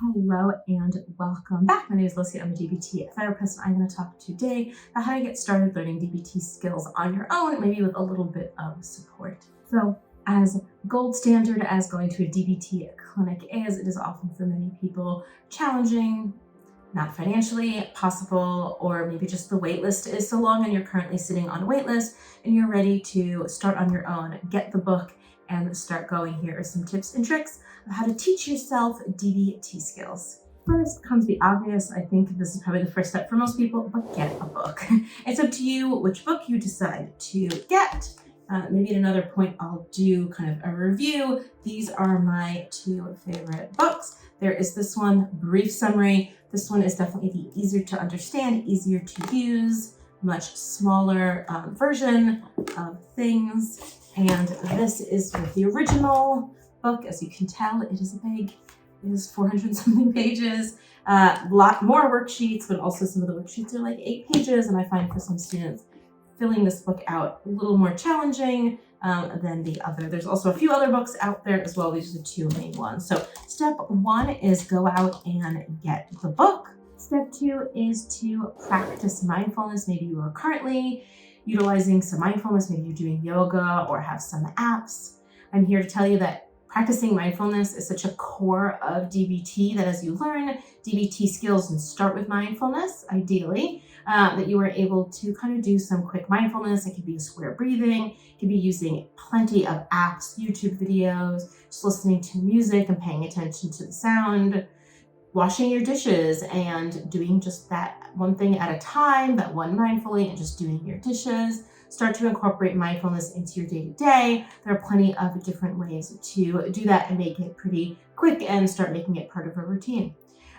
Hello and welcome back. My name is Lucy. I'm a DBT therapist, and I'm going to talk today about how to get started learning DBT skills on your own, maybe with a little bit of support. So, as gold standard as going to a DBT clinic is, it is often for many people challenging, not financially possible, or maybe just the wait list is so long and you're currently sitting on a wait list and you're ready to start on your own, get the book, and start going. Here are some tips and tricks of how to teach yourself DBT skills. First comes the obvious. I think this is probably the first step for most people, but get a book. It's up to you which book you decide to get. Maybe at another point I'll do kind of a review. These are my two favorite books. There is this one, brief summary. This one is definitely the easier to understand, easier to use, much smaller version of things. And this is with the original book. As you can tell, it is big. It is 400 something pages. A lot more worksheets, but also some of the worksheets are like 8 pages. And I find for some students, filling this book out a little more challenging than the other. There's also a few other books out there as well. These are the two main ones. So step 1 is go out and get the book. Step 2 is to practice mindfulness. Maybe you are currently utilizing some mindfulness. Maybe you're doing yoga or have some apps. I'm here to tell you that practicing mindfulness is such a core of DBT that as you learn DBT skills and start with mindfulness, ideally, that you are able to kind of do some quick mindfulness. It could be square breathing. It could be using plenty of apps, YouTube videos, just listening to music and paying attention to the sound, washing your dishes and doing just that one thing at a time, that one mindfully, and just doing your dishes. Start to incorporate mindfulness into your day-to-day. There are plenty of different ways to do that and make it pretty quick and start making it part of a routine.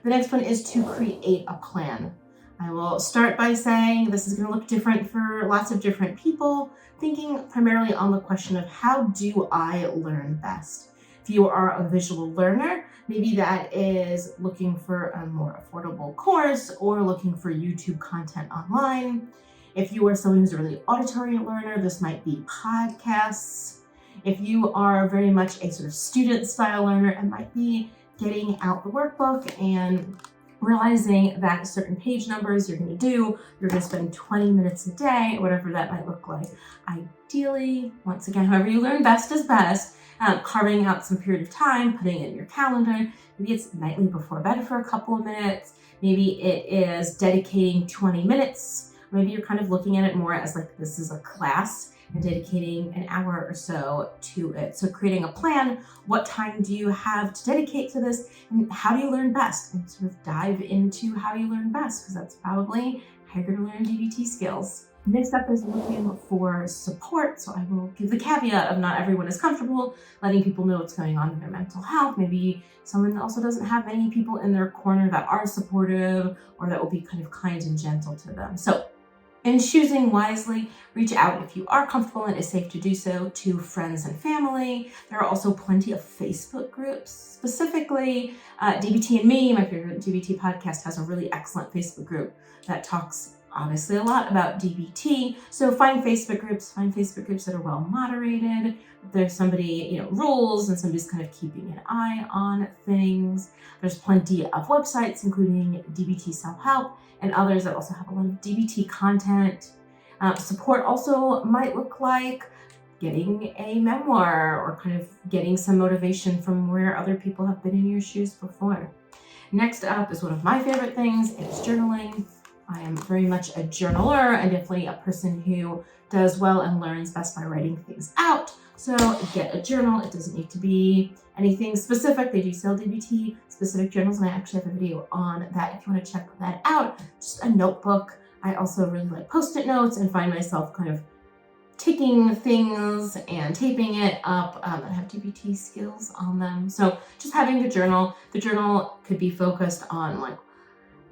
The next one is to create a plan. I will start by saying this is going to look different for lots of different people, thinking primarily on the question of how do I learn best? If you are a visual learner, maybe that is looking for a more affordable course or looking for YouTube content online. If you are someone who's a really auditory learner, this might be podcasts. If you are very much a sort of student style learner, it might be getting out the workbook and realizing that certain page numbers you're going to spend 20 minutes a day, whatever that might look like. Ideally, once again, however you learn best is best. Carving out some period of time, putting it in your calendar. Maybe it's nightly before bed for a couple of minutes. Maybe it is dedicating 20 minutes. Maybe you're kind of looking at it more as like this is a class and dedicating an hour or so to it. So creating a plan, what time do you have to dedicate to this, and how do you learn best? And sort of dive into how you learn best, because that's probably how you're going to learn DBT skills. Next up is looking for support. So I will give the caveat of not everyone is comfortable letting people know what's going on in their mental health. Maybe someone also doesn't have many people in their corner that are supportive or that will be kind of kind and gentle to them. So in choosing wisely, reach out if you are comfortable and it's safe to do so to friends and family. There are also plenty of Facebook groups. Specifically, DBT and Me, my favorite DBT podcast, has a really excellent Facebook group that talks obviously a lot about DBT. So find Facebook groups that are well moderated. There's somebody, rules, and somebody's kind of keeping an eye on things. There's plenty of websites, including DBT Self-Help and others that also have a lot of DBT content. Support also might look like getting a memoir or kind of getting some motivation from where other people have been in your shoes before. Next up is one of my favorite things. It's journaling. I am very much a journaler and definitely a person who does well and learns best by writing things out. So get a journal. It doesn't need to be anything specific. They do sell DBT specific journals, and I actually have a video on that if you want to check that out. Just a notebook. I also really like Post-it notes and find myself kind of taking things and taping it up and have DBT skills on them. So just having the journal could be focused on like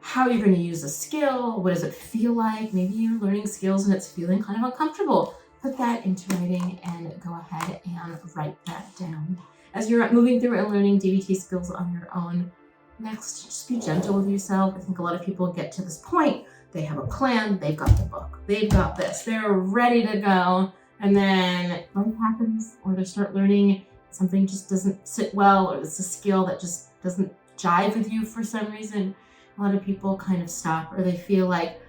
how you're going to use a skill. What does it feel like? Maybe you're learning skills and it's feeling kind of uncomfortable. Put that into writing and go ahead and write that down. As you're moving through and learning DBT skills on your own, next, just be gentle with yourself. I think a lot of people get to this point. They have a plan. They've got the book. They've got this. They're ready to go. And then life happens, or they start learning something just doesn't sit well, or it's a skill that just doesn't jive with you for some reason, a lot of people kind of stop, or they feel like,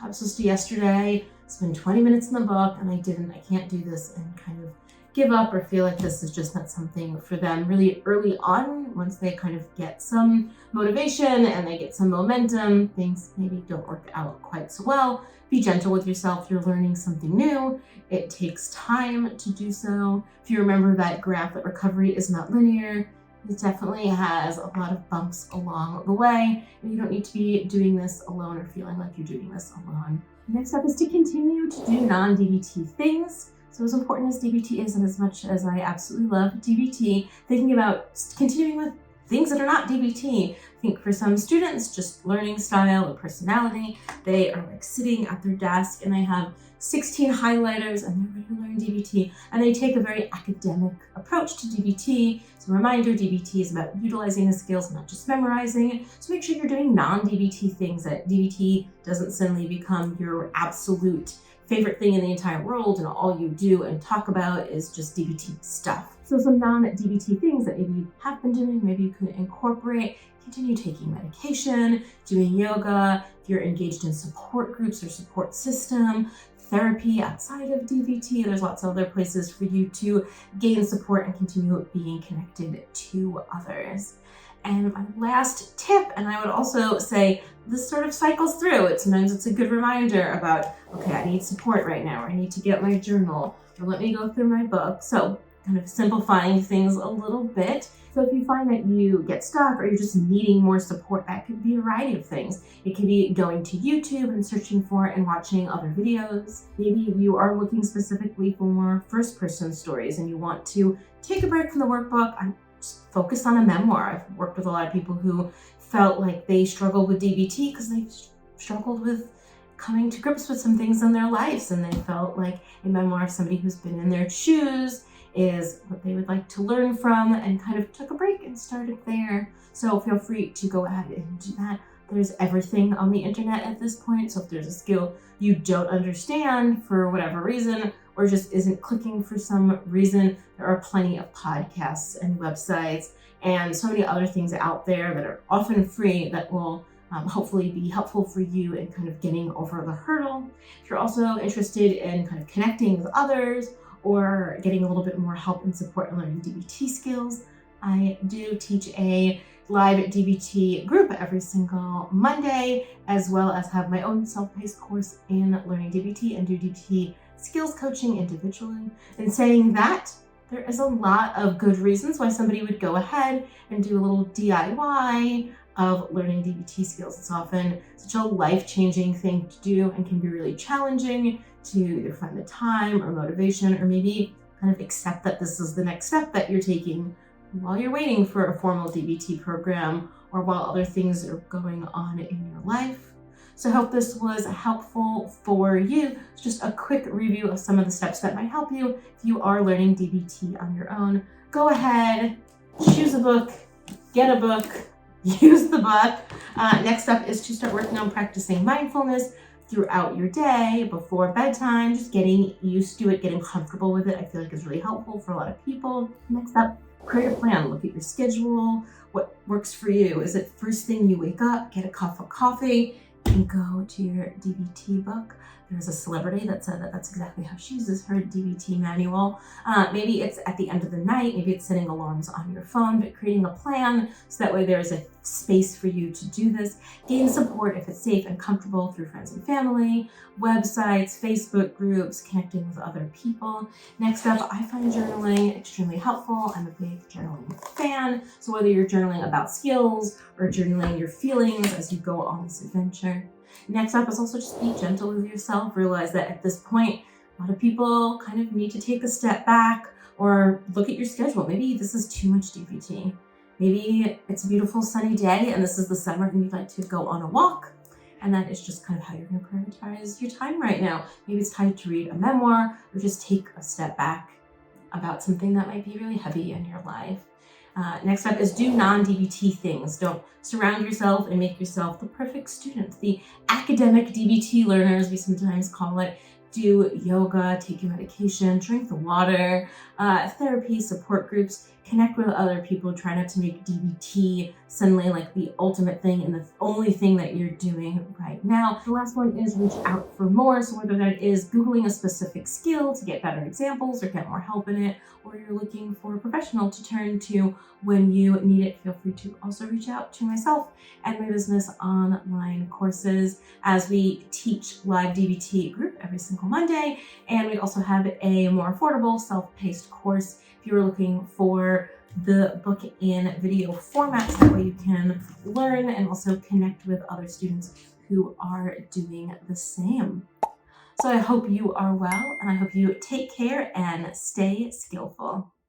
I was supposed to yesterday spend 20 minutes in the book and I didn't, I can't do this, and kind of give up or feel like this is just not something for them really early on. Once they kind of get some motivation and they get some momentum, things maybe don't work out quite so well. Be gentle with yourself. You're learning something new. It takes time to do so. If you remember that graph, that recovery is not linear. It definitely has a lot of bumps along the way, and you don't need to be doing this alone or feeling like you're doing this alone. Next up is to continue to do non-DBT things. So as important as DBT is, and as much as I absolutely love DBT, thinking about continuing with things that are not DBT. I think for some students, just learning style or personality, they are like sitting at their desk and they have 16 highlighters and they're ready to learn DBT, and they take a very academic approach to DBT. So reminder, DBT is about utilizing the skills, not just memorizing it. So make sure you're doing non-DBT things, that DBT doesn't suddenly become your absolute favorite thing in the entire world and all you do and talk about is just DBT stuff. So some non-DBT things that maybe you have been doing, maybe you could incorporate: continue taking medication, doing yoga, if you're engaged in support groups or support system, therapy outside of DBT. There's lots of other places for you to gain support and continue being connected to others. And my last tip, and I would also say this sort of cycles through. Sometimes it's a good reminder about, okay, I need support right now, or I need to get my journal, or let me go through my book. So kind of simplifying things a little bit. So if you find that you get stuck or you're just needing more support, that could be a variety of things. It could be going to YouTube and searching for and watching other videos. Maybe you are looking specifically for more first-person stories and you want to take a break from the workbook and just focus on a memoir. I've worked with a lot of people who felt like they struggled with DBT because they struggled with coming to grips with some things in their lives, and they felt like a memoir of somebody who's been in their shoes is what they would like to learn from, and kind of took a break and started there. So feel free to go ahead and do that. There's everything on the internet at this point. So if there's a skill you don't understand for whatever reason, or just isn't clicking for some reason, there are plenty of podcasts and websites and so many other things out there that are often free that will hopefully be helpful for you in kind of getting over the hurdle. If you're also interested in kind of connecting with others or getting a little bit more help and support in learning DBT skills, I do teach a live DBT group every single Monday, as well as have my own self-paced course in learning DBT and do DBT skills coaching individually. In saying that, there is a lot of good reasons why somebody would go ahead and do a little DIY of learning DBT skills. It's often such a life-changing thing to do and can be really challenging to either find the time or motivation, or maybe kind of accept that this is the next step that you're taking while you're waiting for a formal DBT program or while other things are going on in your life. So I hope this was helpful for you. It's just a quick review of some of the steps that might help you if you are learning DBT on your own. Go ahead, choose a book, get a book, use the book. Next up is to start working on practicing mindfulness throughout your day, before bedtime, just getting used to it, getting comfortable with it. I feel like is really helpful for a lot of people. Next up, create a plan. Look at your schedule. What works for you? Is it first thing you wake up, get a cup of coffee, and go to your DBT book? There's a celebrity that said that that's exactly how she uses her DBT manual. Maybe it's at the end of the night, maybe it's setting alarms on your phone, but creating a plan so that way there's a space for you to do this. Gain support if it's safe and comfortable through friends and family, websites, Facebook groups, connecting with other people. Next up, I find journaling extremely helpful. I'm a big journaling fan. So whether you're journaling about skills or journaling your feelings as you go on this adventure. Next up is also just be gentle with yourself. Realize that at this point, a lot of people kind of need to take a step back or look at your schedule. Maybe this is too much DBT. Maybe it's a beautiful sunny day and this is the summer and you'd like to go on a walk. And that is just kind of how you're going to prioritize your time right now. Maybe it's time to read a memoir or just take a step back about something that might be really heavy in your life. Next up is do non-DBT things. Don't surround yourself and make yourself the perfect student. The academic DBT learners, we sometimes call it. Do yoga, take your medication, drink the water, therapy, support groups connect with other people. Try not to make DBT suddenly like the ultimate thing and the only thing that you're doing right now. The last one is reach out for more. So whether that is Googling a specific skill to get better examples or get more help in it, or you're looking for a professional to turn to when you need it, feel free to also reach out to myself and my business online courses, as we teach live DBT group every single Monday. And we also have a more affordable self-paced course if you're looking for the book in video formats. That way you can learn and also connect with other students who are doing the same. So I hope you are well, and I hope you take care and stay skillful.